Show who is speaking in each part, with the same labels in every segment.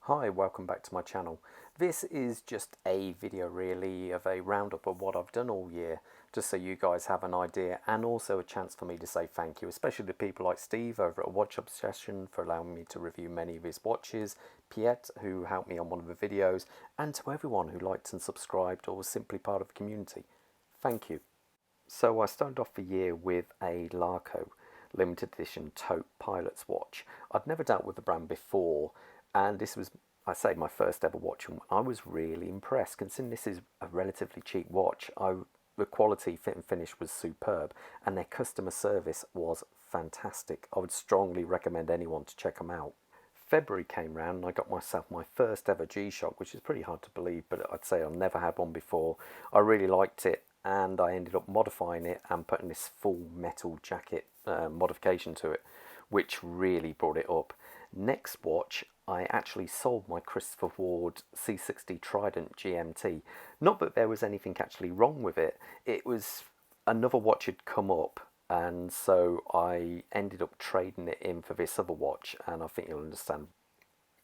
Speaker 1: Hi, welcome back to my channel. This is just a video really of a roundup of what I've done all year, just so you guys have an idea and also a chance for me to say thank you, especially to people like Steve over at Watch Obsession for allowing me to review many of his watches, Piet who helped me on one of the videos, and to everyone who liked and subscribed or was simply part of the community. Thank you. So I started off the year with a Larko limited edition taupe pilot's watch. I'd never dealt with the brand before, and this was, I say, my first ever watch, and I was really impressed. Considering this is a relatively cheap watch, the quality, fit and finish was superb, and their customer service was fantastic. I would strongly recommend anyone to check them out. February came round and I got myself my first ever G-Shock, which is pretty hard to believe, but I'd say I've never had one before. I really liked it, and I ended up modifying it and putting this full metal jacket modification to it, which really brought it up. Next watch, I actually sold my Christopher Ward C60 Trident GMT. Not that there was anything actually wrong with it, it was another watch had come up, and so I ended up trading it in for this other watch, and I think you'll understand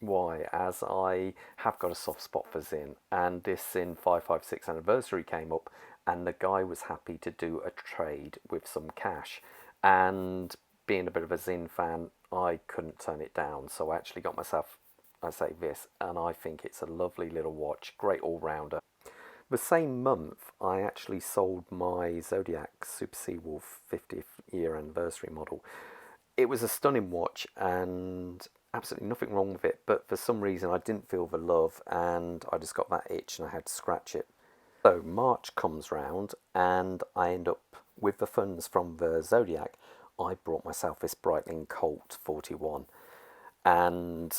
Speaker 1: why, as I have got a soft spot for Zin, and this Zin 556 anniversary came up, and the guy was happy to do a trade with some cash, and being a bit of a Zin fan, I couldn't turn it down, so I actually got myself, I say this, and I think it's a lovely little watch, great all-rounder. The same month, I actually sold my Zodiac Super Seawolf 50th year anniversary model. It was a stunning watch and absolutely nothing wrong with it, but for some reason I didn't feel the love and I just got that itch and I had to scratch it. So March comes round and I end up with the funds from the Zodiac. I brought myself this Breitling Colt 41 and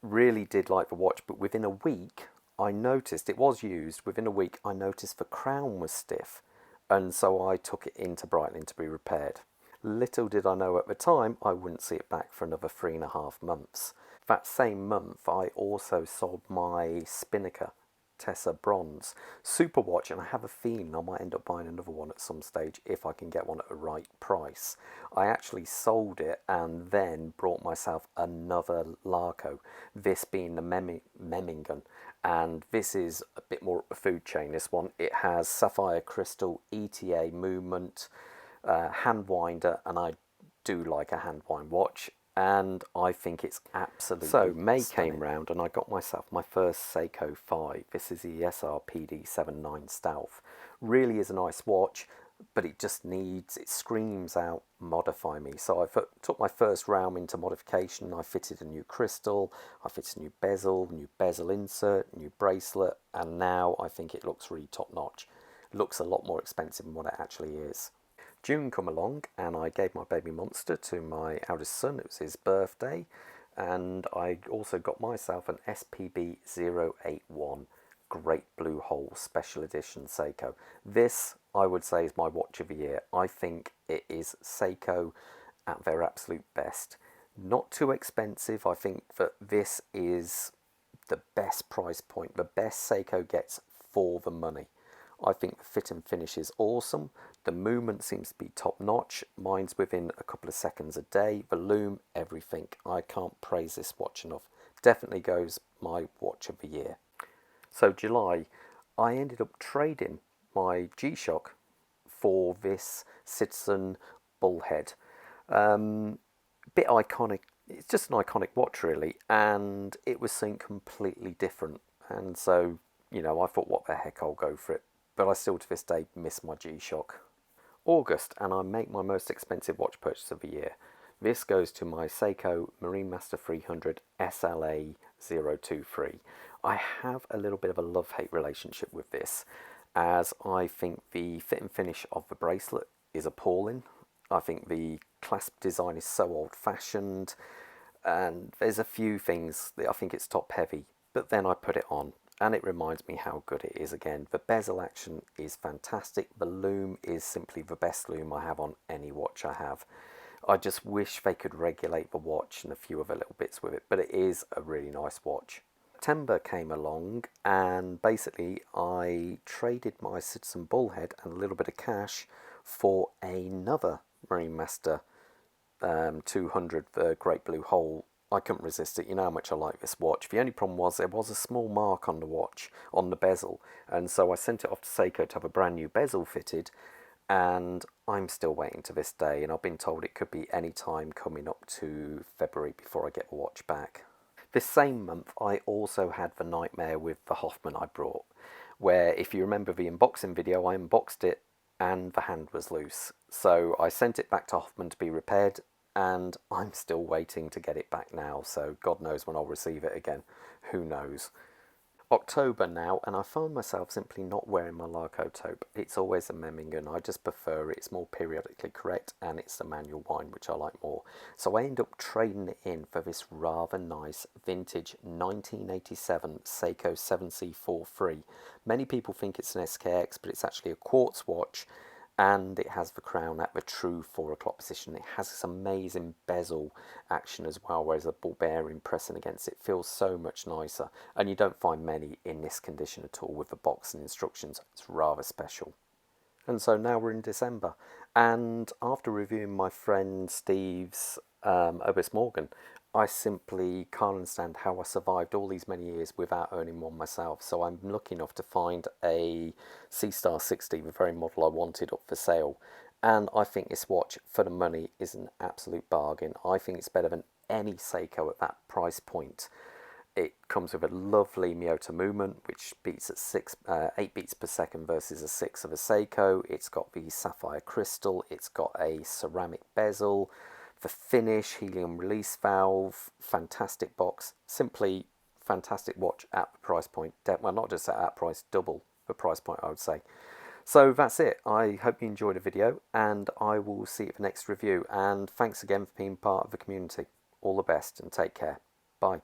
Speaker 1: really did like the watch, but within a week I noticed it was used. Within a week I noticed the crown was stiff, and so I took it into Breitling to be repaired. Little did I know at the time I wouldn't see it back for another 3.5 months. That same month I also sold my Spinnaker Tessa Bronze super watch, and I have a feeling I might end up buying another one at some stage if I can get one at the right price. I actually sold it and then brought myself another Larko, this being the Memmingen, and this is a bit more up the food chain. This one, it has sapphire crystal, ETA movement, hand winder, and I do like a hand wind watch, and I think it's absolutely so May stunning. Came round and I got myself my first Seiko 5. This is the SRPD79 Stealth. Really is a nice watch, but it just needs, it screams out modify me. So I took my first round into modification. I fitted a new crystal, I fitted a new bezel insert, new bracelet, and now I think it looks really top notch. It looks a lot more expensive than what it actually is. June come along and I gave my baby Monster to my eldest son. It was his birthday, and I also got myself an SPB081 Great Blue Hole Special Edition Seiko. This, I would say, is my watch of the year. I think it is Seiko at their absolute best. Not too expensive. I think that this is the best price point, the best Seiko gets for the money. I think the fit and finish is awesome. The movement seems to be top notch. Mine's within a couple of seconds a day. The loom, everything. I can't praise this watch enough. Definitely goes my watch of the year. So July, I ended up trading my G-Shock for this Citizen Bullhead. Bit iconic. It's just an iconic watch really, and it was something completely different. And so, you know, I thought, what the heck, I'll go for it. But I still to this day miss my G-Shock. August, and I make my most expensive watch purchase of the year. This goes to my Seiko Marine Master 300 SLA 023. I have a little bit of a love-hate relationship with this, as I think the fit and finish of the bracelet is appalling. I think the clasp design is so old-fashioned, and there's a few things that I think it's top-heavy, but then I put it on and it reminds me how good it is again. The bezel action is fantastic. The loom is simply the best loom I have on any watch I have. I just wish they could regulate the watch and a few other little bits with it, but it is a really nice watch. September came along and basically I traded my Citizen Bullhead and a little bit of cash for another Marine Master 200, the Great Blue Hole I couldn't resist it. You know how much I like this watch. The only problem was there was a small mark on the watch, on the bezel, and so I sent it off to Seiko to have a brand new bezel fitted, and I'm still waiting to this day, and I've been told it could be any time coming up to February before I get the watch back. This same month, I also had the nightmare with the Hoffman I brought, where if you remember the unboxing video, I unboxed it and the hand was loose. So I sent it back to Hoffman to be repaired, and I'm still waiting to get it back now, so God knows when I'll receive it again. Who knows? October now, and I find myself simply not wearing my Larko taupe. It's always a Memmingen. I just prefer it. It's more periodically correct, and it's the manual wind, which I like more. So I end up trading it in for this rather nice vintage 1987 Seiko 7C43. Many people think it's an SKX, but it's actually a quartz watch, and it has the crown at the true 4 o'clock position. It has this amazing bezel action as well, whereas a ball bearing pressing against it feels so much nicer, and you don't find many in this condition at all with the box and instructions. It's rather special. And so now we're in December, and after reviewing my friend Steve's Obis Morgan, I simply can't understand how I survived all these many years without owning one myself. So I'm lucky enough to find a C-Star 60, the very model I wanted, up for sale. And I think this watch, for the money, is an absolute bargain. I think it's better than any Seiko at that price point. It comes with a lovely Miyota movement, which beats at 8 beats per second versus a 6 of a Seiko. It's got the sapphire crystal. It's got a ceramic bezel. The finish, helium release valve, fantastic box. Simply fantastic watch at the price point. Well, not just at that price, double the price point, I would say. So that's it. I hope you enjoyed the video, and I will see you for the next review. And thanks again for being part of the community. All the best and take care. Bye.